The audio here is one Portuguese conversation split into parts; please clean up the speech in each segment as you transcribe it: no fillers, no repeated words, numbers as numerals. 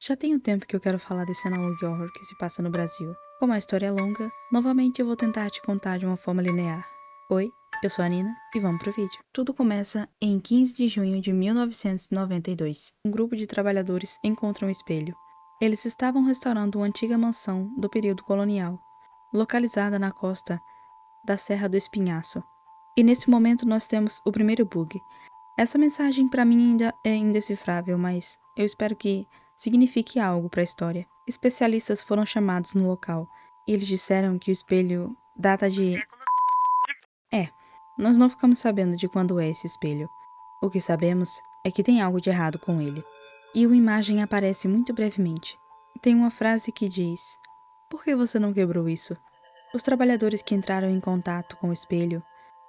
Já tem um tempo que eu quero falar desse análogo de horror que se passa no Brasil. Como a história é longa, novamente eu vou tentar te contar de uma forma linear. Oi, eu sou a Nina e vamos pro vídeo. Tudo começa em 15 de junho de 1992. Um grupo de trabalhadores encontra um espelho. Eles estavam restaurando uma antiga mansão do período colonial, localizada na costa da Serra do Espinhaço. E nesse momento nós temos o primeiro bug. Essa mensagem para mim ainda é indecifrável, mas eu espero que signifique algo para a história. Especialistas foram chamados no local e eles disseram que o espelho data de... nós não ficamos sabendo de quando é esse espelho. O que sabemos é que tem algo de errado com ele. E uma imagem aparece muito brevemente. Tem uma frase que diz: "Por que você não quebrou isso?" Os trabalhadores que entraram em contato com o espelho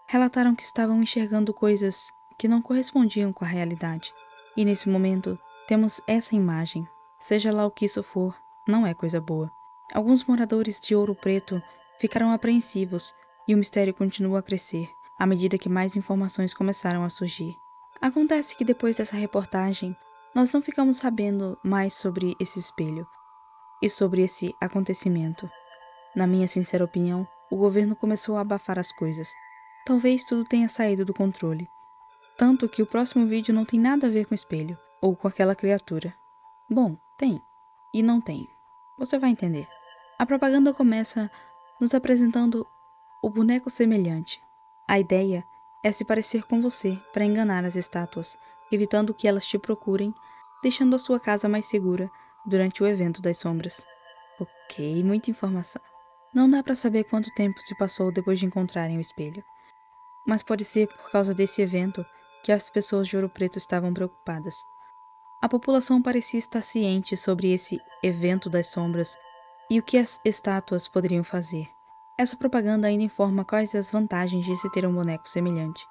relataram que estavam enxergando coisas que não correspondiam com a realidade. E nesse momento, temos essa imagem. Seja lá o que isso for, não é coisa boa. Alguns moradores de Ouro Preto ficaram apreensivos e o mistério continua a crescer à medida que mais informações começaram a surgir. Acontece que depois dessa reportagem, nós não ficamos sabendo mais sobre esse espelho e sobre esse acontecimento. Na minha sincera opinião, o governo começou a abafar as coisas. Talvez tudo tenha saído do controle. Tanto que o próximo vídeo não tem nada a ver com o espelho, ou com aquela criatura. Bom, tem. E não tem. Você vai entender. A propaganda começa nos apresentando o boneco semelhante. A ideia é se parecer com você para enganar as estátuas, evitando que elas te procurem, deixando a sua casa mais segura durante o evento das sombras. Ok, muita informação. Não dá para saber quanto tempo se passou depois de encontrarem o espelho. Mas pode ser por causa desse evento que as pessoas de Ouro Preto estavam preocupadas. A população parecia estar ciente sobre esse evento das sombras e o que as estátuas poderiam fazer. Essa propaganda ainda informa quais as vantagens de se ter um boneco semelhante.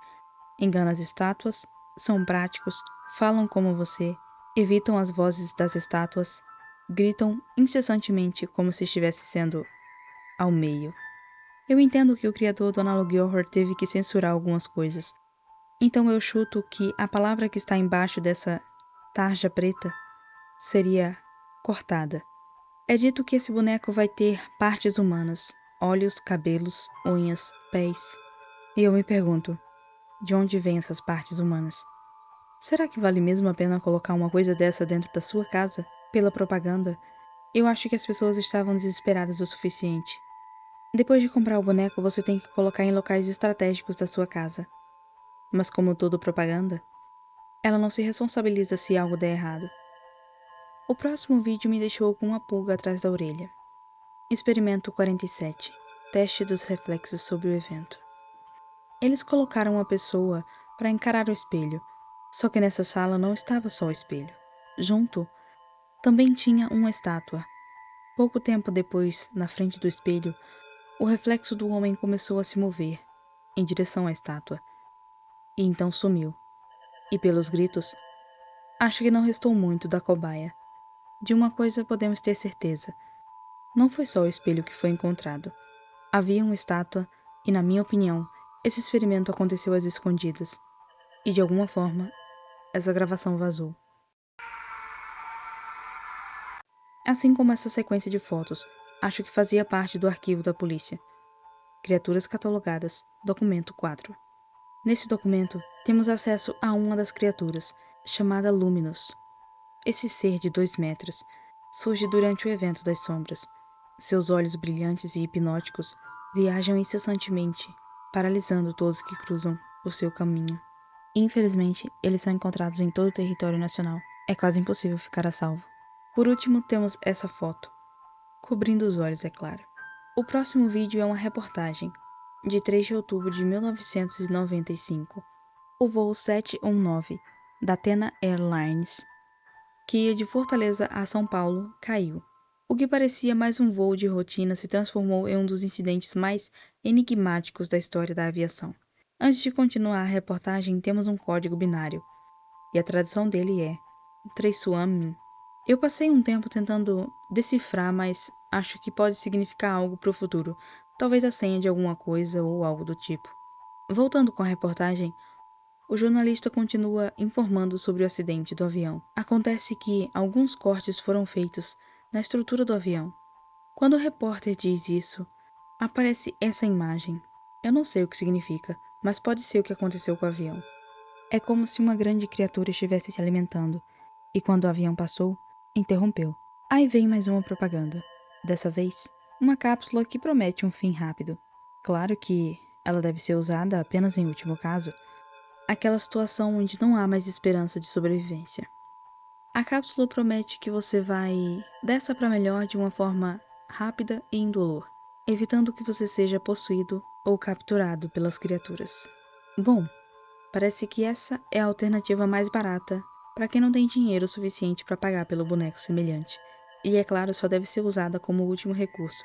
Engana as estátuas, são práticos, falam como você, evitam as vozes das estátuas, gritam incessantemente como se estivesse sendo ao meio. Eu entendo que o criador do Analog Horror teve que censurar algumas coisas. Então eu chuto que a palavra que está embaixo dessa tarja preta seria cortada. É dito que esse boneco vai ter partes humanas, olhos, cabelos, unhas, pés. E eu me pergunto, de onde vêm essas partes humanas? Será que vale mesmo a pena colocar uma coisa dessa dentro da sua casa? Pela propaganda, eu acho que as pessoas estavam desesperadas o suficiente. Depois de comprar o boneco, você tem que colocar em locais estratégicos da sua casa. Mas como toda propaganda, ela não se responsabiliza se algo der errado. O próximo vídeo me deixou com uma pulga atrás da orelha. Experimento 47. Teste dos reflexos sobre o evento. Eles colocaram uma pessoa para encarar o espelho, só que nessa sala não estava só o espelho. Junto, também tinha uma estátua. Pouco tempo depois, na frente do espelho, o reflexo do homem começou a se mover, em direção à estátua, e então sumiu. E pelos gritos, acho que não restou muito da cobaia. De uma coisa podemos ter certeza. Não foi só o espelho que foi encontrado. Havia uma estátua e, na minha opinião, esse experimento aconteceu às escondidas. E de alguma forma, essa gravação vazou. Assim como essa sequência de fotos, acho que fazia parte do arquivo da polícia. Criaturas catalogadas, documento 4. Nesse documento, temos acesso a uma das criaturas, chamada Luminous. Esse ser de 2 metros surge durante o evento das sombras. Seus olhos brilhantes e hipnóticos viajam incessantemente, paralisando todos que cruzam o seu caminho. Infelizmente, eles são encontrados em todo o território nacional. É quase impossível ficar a salvo. Por último, temos essa foto. Cobrindo os olhos, é claro. O próximo vídeo é uma reportagem, de 3 de outubro de 1995. O voo 719, da Athena Airlines, que ia de Fortaleza a São Paulo, caiu. O que parecia mais um voo de rotina se transformou em um dos incidentes mais enigmáticos da história da aviação. Antes de continuar a reportagem, temos um código binário, e a tradução dele é 3SUAM-MIN. Eu passei um tempo tentando decifrar, mas acho que pode significar algo para o futuro, talvez a senha de alguma coisa ou algo do tipo. Voltando com a reportagem, O jornalista continua informando sobre o acidente do avião. Acontece que alguns cortes foram feitos na estrutura do avião. Quando o repórter diz isso, aparece essa imagem. Eu não sei o que significa, mas pode ser o que aconteceu com o avião. É como se uma grande criatura estivesse se alimentando, e quando o avião passou, interrompeu. Aí vem mais uma propaganda. Dessa vez, uma cápsula que promete um fim rápido. Claro que ela deve ser usada apenas em último caso, aquela situação onde não há mais esperança de sobrevivência. A cápsula promete que você vai dessa para melhor de uma forma rápida e indolor, evitando que você seja possuído ou capturado pelas criaturas. Bom, parece que essa é a alternativa mais barata para quem não tem dinheiro suficiente para pagar pelo boneco semelhante, e é claro, só deve ser usada como último recurso.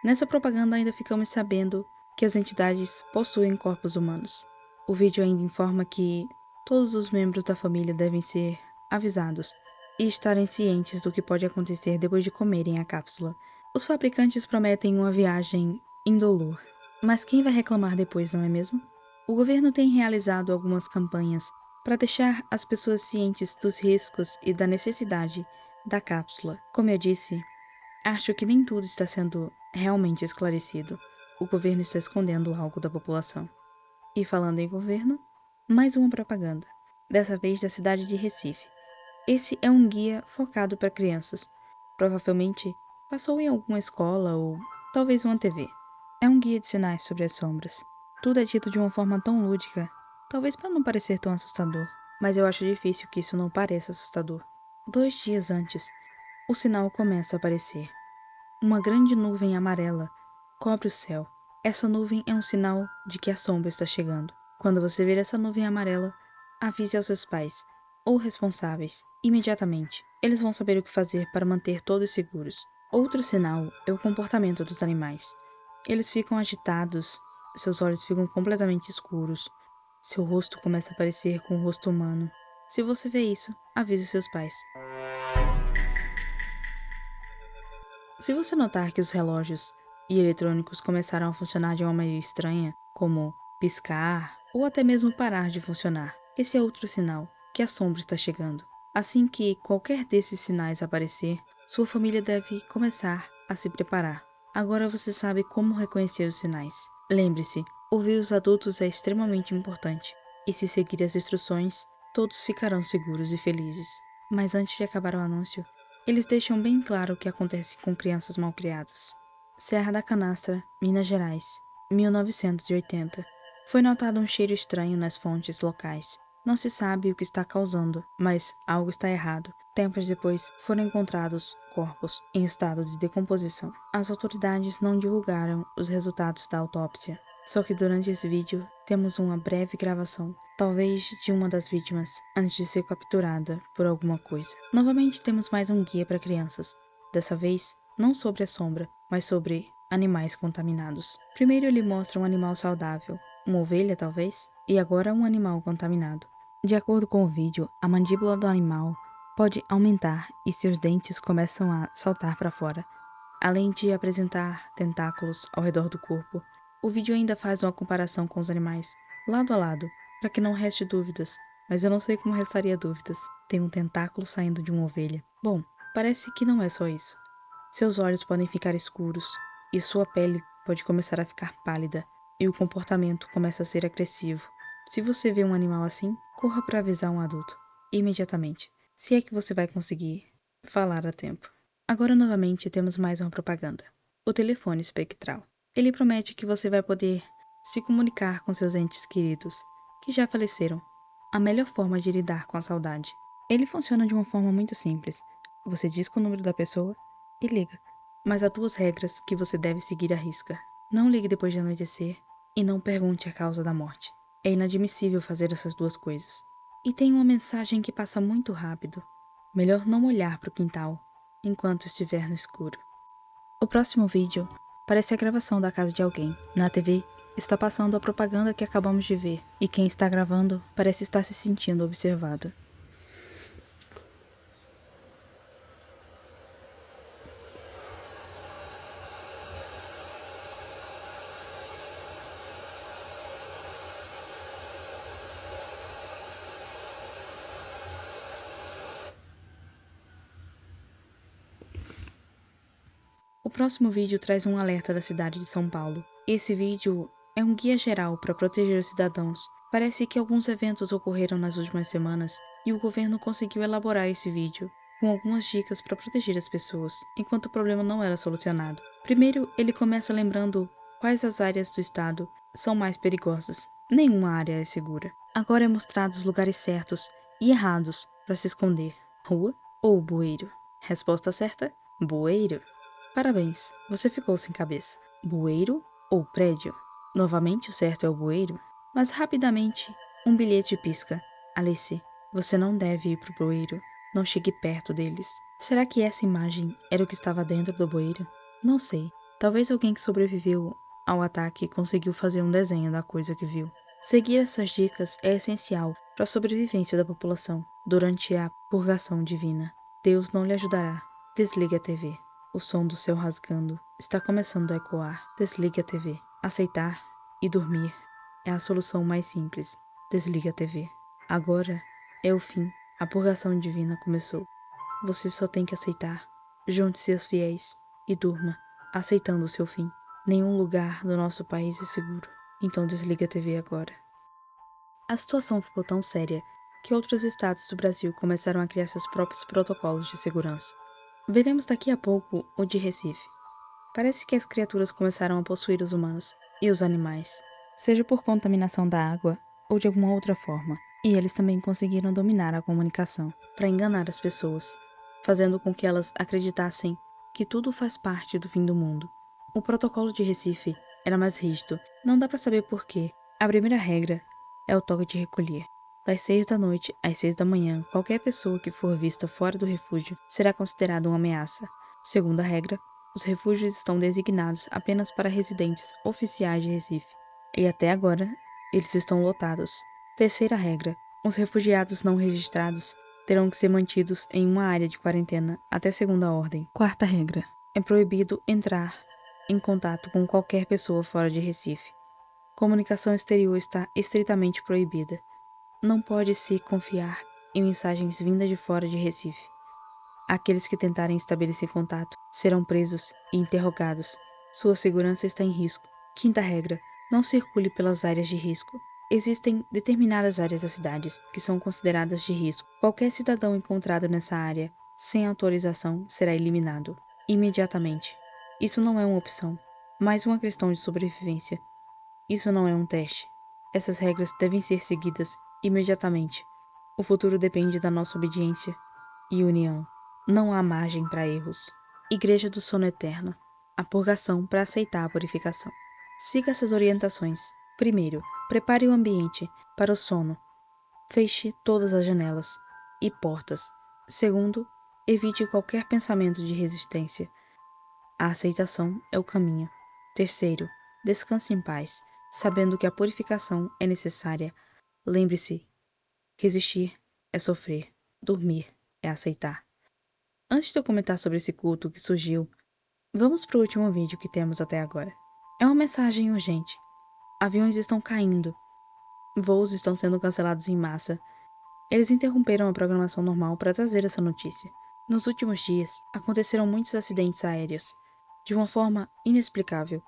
Nessa propaganda ainda ficamos sabendo que as entidades possuem corpos humanos. O vídeo ainda informa que todos os membros da família devem ser avisados e estarem cientes do que pode acontecer depois de comerem a cápsula. Os fabricantes prometem uma viagem indolor, mas quem vai reclamar depois, não é mesmo? O governo tem realizado algumas campanhas para deixar as pessoas cientes dos riscos e da necessidade da cápsula. Como eu disse, acho que nem tudo está sendo realmente esclarecido. O governo está escondendo algo da população. E falando em governo, mais uma propaganda, dessa vez da cidade de Recife. Esse é um guia focado para crianças. Provavelmente passou em alguma escola ou talvez uma TV. É um guia de sinais sobre as sombras. Tudo é dito de uma forma tão lúdica, talvez para não parecer tão assustador, mas eu acho difícil que isso não pareça assustador. 2 dias antes, o sinal começa a aparecer. Uma grande nuvem amarela cobre o céu. Essa nuvem é um sinal de que a sombra está chegando. Quando você ver essa nuvem amarela, avise aos seus pais ou responsáveis imediatamente. Eles vão saber o que fazer para manter todos seguros. Outro sinal é o comportamento dos animais. Eles ficam agitados, seus olhos ficam completamente escuros, seu rosto começa a parecer com o rosto humano. Se você vê isso, avise seus pais. Se você notar que os relógios e eletrônicos começaram a funcionar de uma maneira estranha, como piscar ou até mesmo parar de funcionar, esse é outro sinal que a sombra está chegando. Assim que qualquer desses sinais aparecer, sua família deve começar a se preparar. Agora você sabe como reconhecer os sinais. Lembre-se, ouvir os adultos é extremamente importante, e se seguir as instruções, todos ficarão seguros e felizes. Mas antes de acabar o anúncio, eles deixam bem claro o que acontece com crianças malcriadas. Serra da Canastra, Minas Gerais, 1980. Foi notado um cheiro estranho nas fontes locais. Não se sabe o que está causando, mas algo está errado. Tempos depois, foram encontrados corpos em estado de decomposição. As autoridades não divulgaram os resultados da autópsia, só que durante esse vídeo temos uma breve gravação, talvez de uma das vítimas, antes de ser capturada por alguma coisa. Novamente temos mais um guia para crianças, dessa vez não sobre a sombra, mas sobre animais contaminados. Primeiro ele mostra um animal saudável, uma ovelha talvez, e agora um animal contaminado. De acordo com o vídeo, a mandíbula do animal pode aumentar e seus dentes começam a saltar para fora, além de apresentar tentáculos ao redor do corpo. O vídeo ainda faz uma comparação com os animais, lado a lado, para que não reste dúvidas, mas eu não sei como restaria dúvidas. Tem um tentáculo saindo de uma ovelha. Bom, parece que não é só isso. Seus olhos podem ficar escuros, e sua pele pode começar a ficar pálida, e o comportamento começa a ser agressivo. Se você vê um animal assim, corra para avisar um adulto, imediatamente, se é que você vai conseguir falar a tempo. Agora novamente temos mais uma propaganda. O telefone espectral. Ele promete que você vai poder se comunicar com seus entes queridos, que já faleceram. A melhor forma de lidar com a saudade. Ele funciona de uma forma muito simples. Você diz o número da pessoa e liga. Mas há 2 regras que você deve seguir à risca. Não ligue depois de anoitecer e não pergunte a causa da morte. É inadmissível fazer essas 2 coisas. E tem uma mensagem que passa muito rápido. Melhor não olhar para o quintal enquanto estiver no escuro. O próximo vídeo parece a gravação da casa de alguém. Na TV está passando a propaganda que acabamos de ver, e quem está gravando parece estar se sentindo observado. O próximo vídeo traz um alerta da cidade de São Paulo. Esse vídeo é um guia geral para proteger os cidadãos. Parece que alguns eventos ocorreram nas últimas semanas e o governo conseguiu elaborar esse vídeo com algumas dicas para proteger as pessoas, enquanto o problema não era solucionado. Primeiro, ele começa lembrando quais as áreas do estado são mais perigosas. Nenhuma área é segura. Agora é mostrado os lugares certos e errados para se esconder. Rua ou bueiro? Resposta certa: bueiro. Parabéns, você ficou sem cabeça. Bueiro ou prédio? Novamente o certo é o bueiro, mas rapidamente um bilhete pisca. Alice, você não deve ir pro bueiro. Não chegue perto deles. Será que essa imagem era o que estava dentro do bueiro? Não sei. Talvez alguém que sobreviveu ao ataque conseguiu fazer um desenho da coisa que viu. Seguir essas dicas é essencial para a sobrevivência da população durante a purgação divina. Deus não lhe ajudará. Desligue a TV. O som do céu rasgando está começando a ecoar. Desligue a TV. Aceitar e dormir é a solução mais simples. Desligue a TV. Agora é o fim. A purgação divina começou. Você só tem que aceitar. Junte-se aos fiéis e durma, aceitando o seu fim. Nenhum lugar do nosso país é seguro. Então desligue a TV agora. A situação ficou tão séria que outros estados do Brasil começaram a criar seus próprios protocolos de segurança. Veremos daqui a pouco o de Recife. Parece que as criaturas começaram a possuir os humanos e os animais, seja por contaminação da água ou de alguma outra forma. E eles também conseguiram dominar a comunicação para enganar as pessoas, fazendo com que elas acreditassem que tudo faz parte do fim do mundo. O protocolo de Recife era mais rígido, não dá para saber por quê. A primeira regra é o toque de recolher. Das 6 da noite às 6 da manhã, qualquer pessoa que for vista fora do refúgio será considerada uma ameaça. Segunda regra, os refúgios estão designados apenas para residentes oficiais de Recife. E até agora, eles estão lotados. Terceira regra, os refugiados não registrados terão que ser mantidos em uma área de quarentena até segunda ordem. Quarta regra, é proibido entrar em contato com qualquer pessoa fora de Recife. Comunicação exterior está estritamente proibida. Não pode-se confiar em mensagens vindas de fora de Recife. Aqueles que tentarem estabelecer contato serão presos e interrogados. Sua segurança está em risco. Quinta regra, não circule pelas áreas de risco. Existem determinadas áreas das cidades que são consideradas de risco. Qualquer cidadão encontrado nessa área sem autorização será eliminado imediatamente. Isso não é uma opção, mas uma questão de sobrevivência. Isso não é um teste. Essas regras devem ser seguidas imediatamente. O futuro depende da nossa obediência e união. Não há margem para erros. Igreja do Sono Eterno. A purgação para aceitar a purificação. Siga essas orientações. Primeiro, prepare o ambiente para o sono. Feche todas as janelas e portas. Segundo, evite qualquer pensamento de resistência. A aceitação é o caminho. Terceiro, descanse em paz, sabendo que a purificação é necessária. Lembre-se, resistir é sofrer, dormir é aceitar. Antes de eu comentar sobre esse culto que surgiu, vamos para o último vídeo que temos até agora. É uma mensagem urgente. Aviões estão caindo. Voos estão sendo cancelados em massa. Eles interromperam a programação normal para trazer essa notícia. Nos últimos dias, aconteceram muitos acidentes aéreos, de uma forma inexplicável.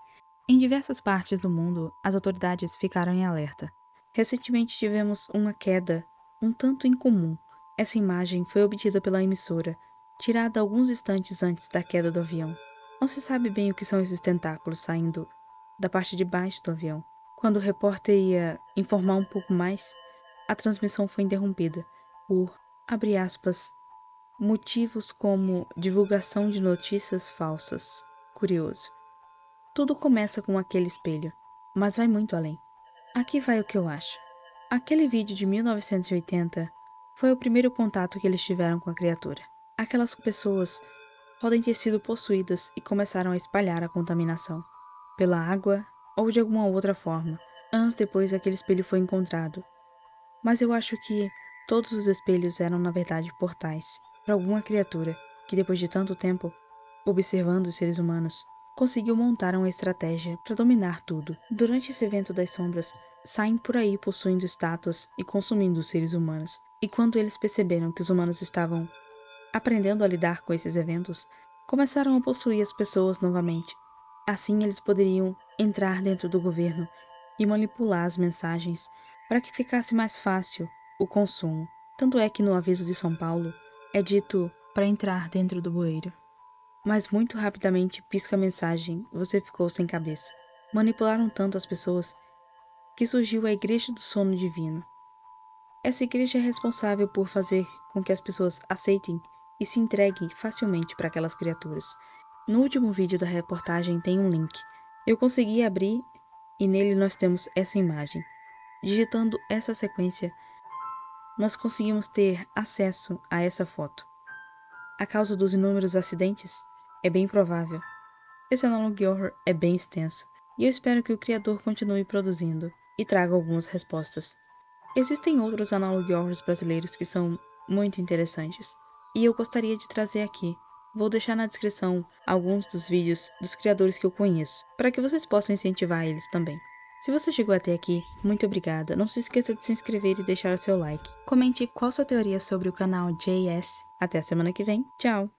Em diversas partes do mundo, as autoridades ficaram em alerta. Recentemente tivemos uma queda um tanto incomum. Essa imagem foi obtida pela emissora, tirada alguns instantes antes da queda do avião. Não se sabe bem o que são esses tentáculos saindo da parte de baixo do avião. Quando o repórter ia informar um pouco mais, a transmissão foi interrompida por, abre aspas, motivos como divulgação de notícias falsas. Curioso. Tudo começa com aquele espelho, mas vai muito além. Aqui vai o que eu acho. Aquele vídeo de 1980 foi o primeiro contato que eles tiveram com a criatura. Aquelas pessoas podem ter sido possuídas e começaram a espalhar a contaminação, pela água ou de alguma outra forma. Anos depois, aquele espelho foi encontrado. Mas eu acho que todos os espelhos eram, na verdade, portais para alguma criatura que, depois de tanto tempo, observando os seres humanos, conseguiu montar uma estratégia para dominar tudo. Durante esse evento das sombras, saem por aí possuindo estátuas e consumindo os seres humanos. E quando eles perceberam que os humanos estavam aprendendo a lidar com esses eventos, começaram a possuir as pessoas novamente. Assim eles poderiam entrar dentro do governo e manipular as mensagens para que ficasse mais fácil o consumo. Tanto é que no aviso de São Paulo é dito para entrar dentro do bueiro. Mas muito rapidamente pisca a mensagem, você ficou sem cabeça. Manipularam tanto as pessoas que surgiu a Igreja do Sono Divino. Essa igreja é responsável por fazer com que as pessoas aceitem e se entreguem facilmente para aquelas criaturas. No último vídeo da reportagem tem um link. Eu consegui abrir e nele nós temos essa imagem. Digitando essa sequência, nós conseguimos ter acesso a essa foto. A causa dos inúmeros acidentes é bem provável. Esse Analog Horror é bem extenso, e eu espero que o criador continue produzindo e traga algumas respostas. Existem outros Analog Horrors brasileiros que são muito interessantes, e eu gostaria de trazer aqui. Vou deixar na descrição alguns dos vídeos dos criadores que eu conheço, para que vocês possam incentivar eles também. Se você chegou até aqui, muito obrigada. Não se esqueça de se inscrever e deixar o seu like. Comente qual sua teoria sobre o canal JS. Até a semana que vem. Tchau!